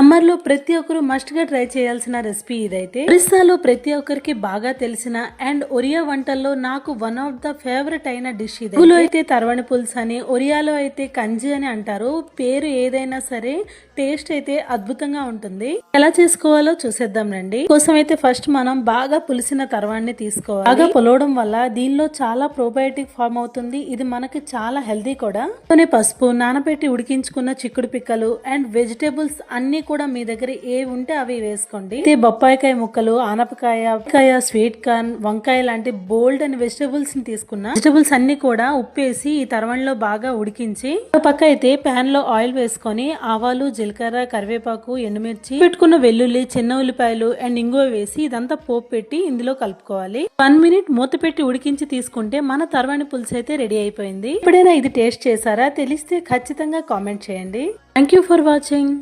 Summer లో ప్రతి ఒక్కరు మస్ట్ గా ట్రై చేయాల్సిన రెసిపీ ఇదైతే. ఒరిస్సాలో ప్రతి ఒక్కరికి బాగా తెలిసిన అండ్ ఒరియా వంటల్లో నాకు వన్ ఆఫ్ ద ఫేవరెట్ అయిన డిష్ ఇది. తెలుగులో అయితే తర్వణి పులుసు అని, ఒరియాలో అయితే కంజి అని అంటారు. పేరు ఏదైనా సరే టేస్ట్ అయితే అద్భుతంగా ఉంటుంది. ఎలా చేసుకోవాలో చూసేద్దాం రండి. కోసం అయితే ఫస్ట్ మనం బాగా పులిసిన తర్వాణ్ణి తీసుకోవాలి. బాగా పొలవడం వల్ల దీనిలో చాలా ప్రోబయోటిక్ ఫామ్ అవుతుంది. ఇది మనకి చాలా హెల్దీ కూడా. పసుపు, నానబెట్టి ఉడికించుకున్న చిక్కుడు పిక్కలు అండ్ వెజిటేబుల్స్ అన్ని కూడా మీ దగ్గర ఏ ఉంటే అవి వేసుకోండి. బొప్పాయికాయ ముక్కలు, ఆనపకాయ, స్వీట్ కార్న్, వంకాయ లాంటి బోల్డ్ అండ్ వెజిటేబుల్స్ ని తీసుకున్నా. వెజిటేబుల్స్ అన్ని కూడా ఉప్పేసి ఈ తర్వణిలో బాగా ఉడికించి పక్క అయితే పాన్ లో ఆయిల్ వేసుకొని ఆవాలు, జీలకర్ర, కరివేపాకు, ఎండుమిర్చి, పెట్టుకున్న వెల్లుల్లి, చిన్న ఉల్లిపాయలు అండ్ ఇంగువ వేసి ఇదంతా పోపు పెట్టి ఇందులో కలుపుకోవాలి. 1 minute మూత పెట్టి ఉడికించి తీసుకుంటే మన తర్వణి పులుసు అయితే రెడీ అయిపోయింది. ఎప్పుడైనా ఇది టేస్ట్ చేశారా? తెలిస్తే ఖచ్చితంగా కామెంట్ చేయండి. Thank you for watching.